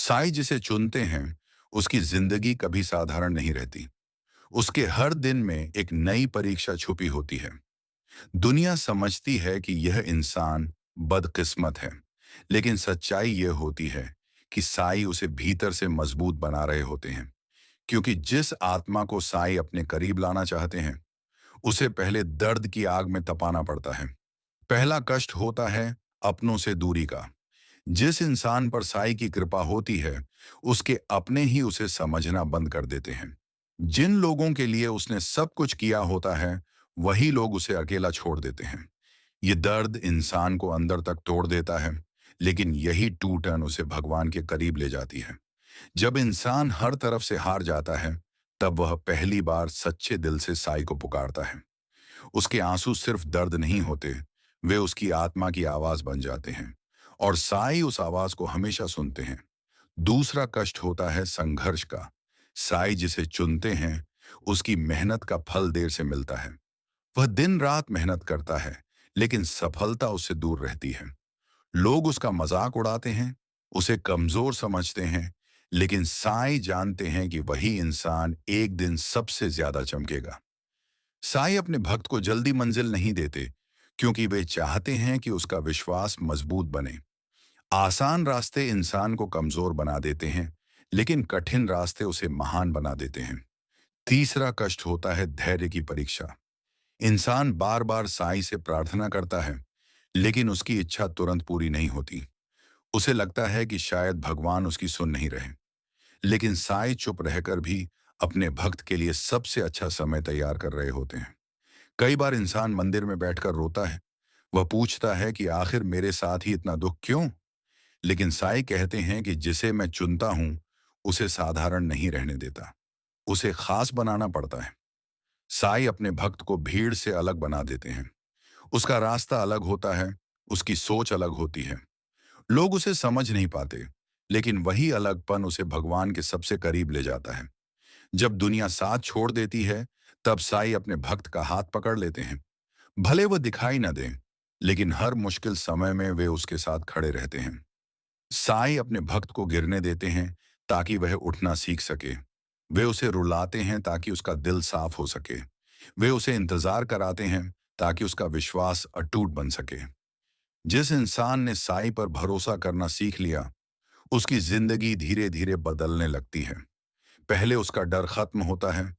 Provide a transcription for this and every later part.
साई जिसे चुनते हैं, उसकी जिंदगी कभी साधारण नहीं रहती। उसके हर दिन में एक नई परीक्षा छुपी होती है। दुनिया समझती है कि यह इंसान बदकिस्मत है, लेकिन सच्चाई यह होती है कि साई उसे भीतर से मजबूत बना रहे होते हैं। क्योंकि जिस आत्मा को साई अपने करीब लाना चाहते हैं, उसे पहले दर्द की आग में तपाना पड़ता है। पहला कष्ट होता है अपनों से दूरी का। जिस इंसान पर साई की कृपा होती है, उसके अपने ही उसे समझना बंद कर देते हैं। जिन लोगों के लिए उसने सब कुछ किया होता है, वही लोग उसे अकेला छोड़ देते हैं। ये दर्द इंसान को अंदर तक तोड़ देता है, लेकिन यही टूटन उसे भगवान के करीब ले जाती है। जब इंसान हर तरफ से हार जाता है, तब वह पहली बार सच्चे दिल से साई को पुकारता है। उसके आंसू सिर्फ दर्द नहीं होते, वे उसकी आत्मा की आवाज बन जाते हैं, और साई उस आवाज को हमेशा सुनते हैं। दूसरा कष्ट होता है संघर्ष का। साई जिसे चुनते हैं, उसकी मेहनत का फल देर से मिलता है। वह दिन रात मेहनत करता है, लेकिन सफलता उससे दूर रहती है। लोग उसका मजाक उड़ाते हैं, उसे कमजोर समझते हैं, लेकिन साई जानते हैं कि वही इंसान एक दिन सबसे ज्यादा चमकेगा। साई अपने भक्त को जल्दी मंजिल नहीं देते, क्योंकि वे चाहते हैं कि उसका विश्वास मजबूत बने। आसान रास्ते इंसान को कमजोर बना देते हैं, लेकिन कठिन रास्ते उसे महान बना देते हैं। तीसरा कष्ट होता है धैर्य की परीक्षा। इंसान बार बार साई से प्रार्थना करता है, लेकिन उसकी इच्छा तुरंत पूरी नहीं होती। उसे लगता है कि शायद भगवान उसकी सुन नहीं रहे। लेकिन साई चुप रहकर भी अपने भक्त के लिए सबसे अच्छा समय तैयार कर रहे होते हैं। कई बार इंसान मंदिर में बैठकर रोता है। वह पूछता है कि आखिर मेरे साथ ही इतना दुख क्यों? लेकिन साई कहते हैं कि जिसे मैं चुनता हूं, उसे साधारण नहीं रहने देता, उसे खास बनाना पड़ता है। साई अपने भक्त को भीड़ से अलग बना देते हैं। उसका रास्ता अलग होता है, उसकी सोच अलग होती है। लोग उसे समझ नहीं पाते, लेकिन वही अलगपन उसे भगवान के सबसे करीब ले जाता है। जब दुनिया साथ छोड़ देती है, तब साई अपने भक्त का हाथ पकड़ लेते हैं। भले वह दिखाई न दें, लेकिन हर मुश्किल समय में वे उसके साथ खड़े रहते हैं। साई अपने भक्त को गिरने देते हैं ताकि वह उठना सीख सके। वे उसे रुलाते हैं ताकि उसका दिल साफ हो सके। वे उसे इंतजार कराते हैं ताकि उसका विश्वास अटूट बन सके। जिस इंसान ने साई पर भरोसा करना सीख लिया, उसकी जिंदगी धीरे धीरे बदलने लगती है। पहले उसका डर खत्म होता है,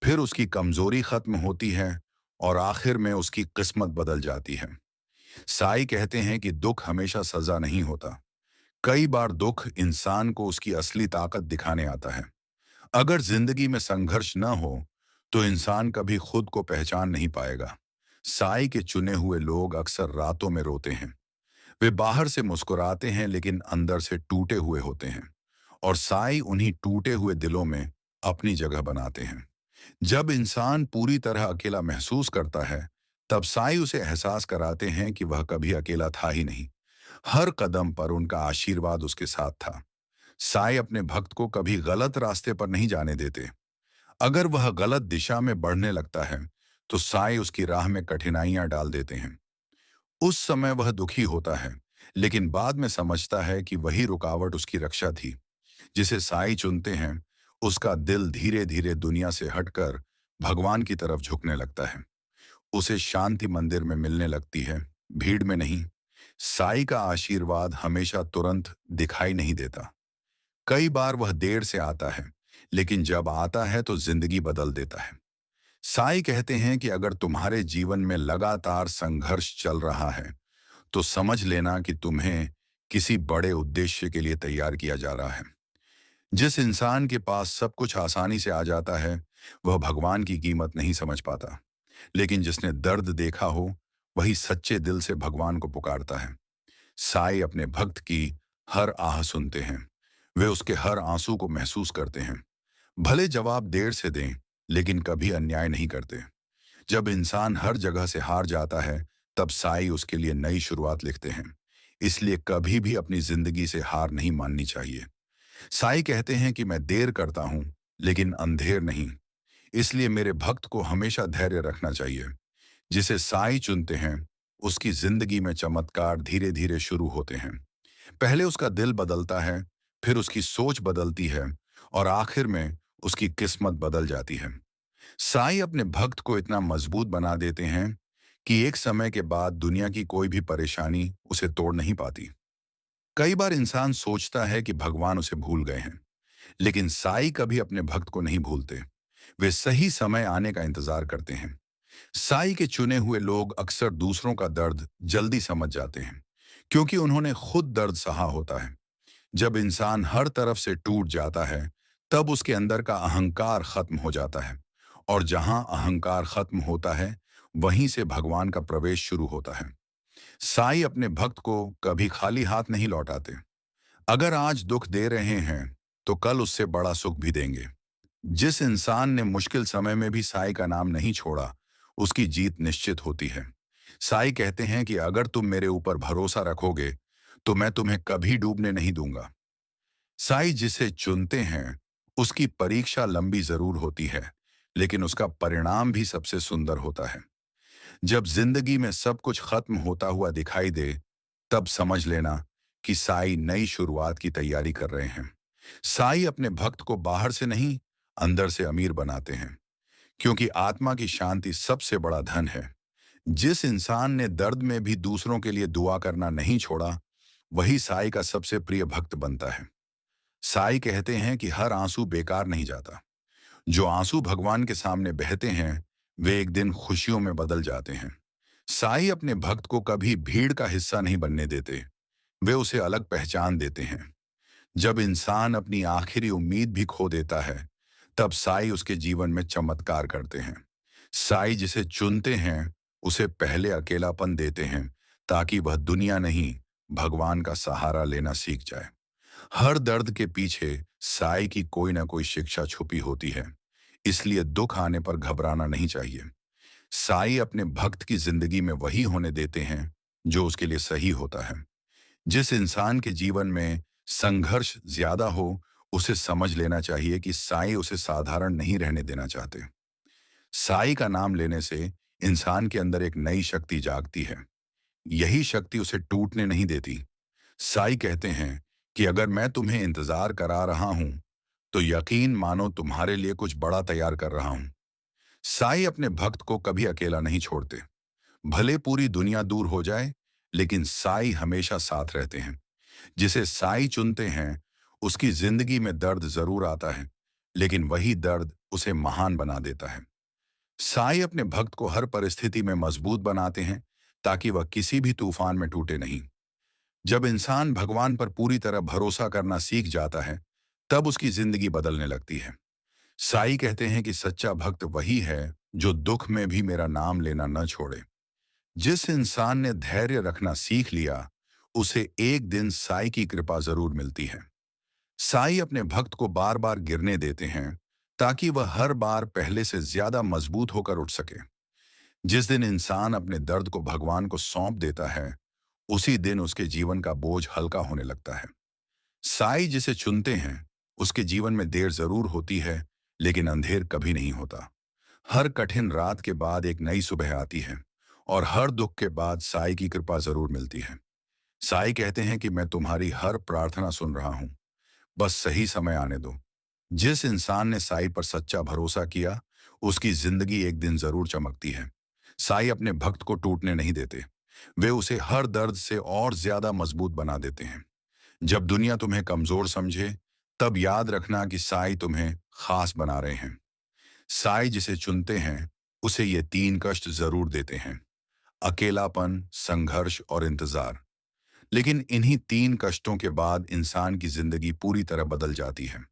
फिर उसकी कमजोरी खत्म होती है, और आखिर में उसकी किस्मत बदल जाती है। साई कहते हैं कि दुख हमेशा सजा नहीं होता। कई बार दुख इंसान को उसकी असली ताकत दिखाने आता है। अगर जिंदगी में संघर्ष न हो, तो इंसान कभी खुद को पहचान नहीं पाएगा। साई के चुने हुए लोग अक्सर रातों में रोते हैं। वे बाहर से मुस्कुराते हैं, लेकिन अंदर से टूटे हुए होते हैं, और साई उन्हीं टूटे हुए दिलों में अपनी जगह बनाते हैं। जब इंसान पूरी तरह अकेला महसूस करता है, तब साई उसे एहसास कराते हैं कि वह कभी अकेला था ही नहीं। हर कदम पर उनका आशीर्वाद उसके साथ था। साई अपने भक्त को कभी गलत रास्ते पर नहीं जाने देते। अगर वह गलत दिशा में बढ़ने लगता है, तो साई उसकी राह में कठिनाइयां डाल देते हैं। उस समय वह दुखी होता है, लेकिन बाद में समझता है कि वही रुकावट उसकी रक्षा थी। जिसे साई चुनते हैं, उसका दिल धीरे धीरे दुनिया से हटकर भगवान की तरफ झुकने लगता है। उसे शांति मंदिर में मिलने लगती है, भीड़ में नहीं। साई का आशीर्वाद हमेशा तुरंत दिखाई नहीं देता। कई बार वह देर से आता है, लेकिन जब आता है तो जिंदगी बदल देता है। साई कहते हैं कि अगर तुम्हारे जीवन में लगातार संघर्ष चल रहा है, तो समझ लेना कि तुम्हें किसी बड़े उद्देश्य के लिए तैयार किया जा रहा है। जिस इंसान के पास सब कुछ आसानी से आ जाता है, वह भगवान की कीमत नहीं समझ पाता। लेकिन जिसने दर्द देखा हो, वही सच्चे दिल से भगवान को पुकारता है। साई अपने भक्त की हर आह सुनते हैं। वे उसके हर आंसू को महसूस करते हैं। भले जवाब देर से दें, लेकिन कभी अन्याय नहीं करते। जब इंसान हर जगह से हार जाता है, तब साई उसके लिए नई शुरुआत लिखते हैं। इसलिए कभी भी अपनी जिंदगी से हार नहीं माननी चाहिए। साई कहते हैं कि मैं देर करता हूं, लेकिन अंधेर नहीं। इसलिए मेरे भक्त को हमेशा धैर्य रखना चाहिए। जिसे साई चुनते हैं, उसकी जिंदगी में चमत्कार धीरे धीरे शुरू होते हैं। पहले उसका दिल बदलता है, फिर उसकी सोच बदलती है और आखिर में उसकी किस्मत बदल जाती है। साईं अपने भक्त को इतना मजबूत बना देते हैं कि एक समय के बाद दुनिया की कोई भी परेशानी उसे तोड़ नहीं पाती। कई बार इंसान सोचता है कि भगवान उसे भूल गए हैं, लेकिन साईं कभी अपने भक्त को नहीं भूलते। वे सही समय आने का इंतजार करते हैं। साईं के चुने हुए लोग अक्सर दूसरों का दर्द जल्दी समझ जाते हैं, क्योंकि उन्होंने खुद दर्द सहा होता है। जब इंसान हर तरफ से टूट जाता है, तब उसके अंदर का अहंकार खत्म हो जाता है, और जहां अहंकार खत्म होता है, वहीं से भगवान का प्रवेश शुरू होता है। साईं अपने भक्त को कभी खाली हाथ नहीं लौटाते। अगर आज दुख दे रहे हैं, तो कल उससे बड़ा सुख भी देंगे। जिस इंसान ने मुश्किल समय में भी साईं का नाम नहीं छोड़ा, उसकी जीत निश्चित होती है। साईं कहते हैं कि अगर तुम मेरे ऊपर भरोसा रखोगे, तो मैं तुम्हें कभी डूबने नहीं दूंगा। साईं जिसे चुनते हैं, उसकी परीक्षा लंबी जरूर होती है, लेकिन उसका परिणाम भी सबसे सुंदर होता है। जब जिंदगी में सब कुछ खत्म होता हुआ दिखाई दे, तब समझ लेना कि साईं नई शुरुआत की तैयारी कर रहे हैं। साईं अपने भक्त को बाहर से नहीं, अंदर से अमीर बनाते हैं, क्योंकि आत्मा की शांति सबसे बड़ा धन है। जिस इंसान ने दर्द में भी दूसरों के लिए दुआ करना नहीं छोड़ा, वही साईं का सबसे प्रिय भक्त बनता है। साईं कहते हैं कि हर आंसू बेकार नहीं जाता। जो आंसू भगवान के सामने बहते हैं, वे एक दिन खुशियों में बदल जाते हैं। साईं अपने भक्त को कभी भीड़ का हिस्सा नहीं बनने देते। वे उसे अलग पहचान देते हैं। जब इंसान अपनी आखिरी उम्मीद भी खो देता है, तब साईं उसके जीवन में चमत्कार करते हैं। साईं जिसे चुनते हैं, उसे पहले अकेलापन देते हैं, ताकि वह दुनिया नहीं, भगवान का सहारा लेना सीख जाए। हर दर्द के पीछे साईं की कोई ना कोई शिक्षा छुपी होती है, इसलिए दुख आने पर घबराना नहीं चाहिए। साईं अपने भक्त की जिंदगी में वही होने देते हैं जो उसके लिए सही होता है। जिस इंसान के जीवन में संघर्ष ज्यादा हो, उसे समझ लेना चाहिए कि साईं उसे साधारण नहीं रहने देना चाहते। साईं का नाम लेने से इंसान के अंदर एक नई शक्ति जागती है। यही शक्ति उसे टूटने नहीं देती। साईं कहते हैं कि अगर मैं तुम्हें इंतजार करा रहा हूं, तो यकीन मानो तुम्हारे लिए कुछ बड़ा तैयार कर रहा हूं। साईं अपने भक्त को कभी अकेला नहीं छोड़ते। भले पूरी दुनिया दूर हो जाए, लेकिन साईं हमेशा साथ रहते हैं। जिसे साईं चुनते हैं, उसकी जिंदगी में दर्द जरूर आता है, लेकिन वही दर्द उसे महान बना देता है। साईं अपने भक्त को हर परिस्थिति में मजबूत बनाते हैं, ताकि वह किसी भी तूफान में टूटे नहीं। जब इंसान भगवान पर पूरी तरह भरोसा करना सीख जाता है, तब उसकी जिंदगी बदलने लगती है। साईं कहते हैं कि सच्चा भक्त वही है जो दुख में भी मेरा नाम लेना न छोड़े। जिस इंसान ने धैर्य रखना सीख लिया, उसे एक दिन साईं की कृपा जरूर मिलती है। साईं अपने भक्त को बार बार गिरने देते हैं, ताकि वह हर बार पहले से ज्यादा मजबूत होकर उठ सके। जिस दिन इंसान अपने दर्द को भगवान को सौंप देता है, उसी दिन उसके जीवन का बोझ हल्का होने लगता है। साईं जिसे चुनते हैं, उसके जीवन में देर जरूर होती है, लेकिन अंधेर कभी नहीं होता। हर कठिन रात के बाद एक नई सुबह आती है, और हर दुख के बाद साईं की कृपा जरूर मिलती है। साईं कहते हैं कि मैं तुम्हारी हर प्रार्थना सुन रहा हूं, बस सही समय आने दो। जिस इंसान ने साईं पर सच्चा भरोसा किया, उसकी जिंदगी एक दिन जरूर चमकती है। साईं अपने भक्त को टूटने नहीं देते। वे उसे हर दर्द से और ज्यादा मजबूत बना देते हैं। जब दुनिया तुम्हें कमजोर समझे, तब याद रखना कि साईं तुम्हें खास बना रहे हैं। साईं जिसे चुनते हैं, उसे ये तीन कष्ट जरूर देते हैं: अकेलापन, संघर्ष और इंतजार। लेकिन इन्हीं तीन कष्टों के बाद इंसान की जिंदगी पूरी तरह बदल जाती है।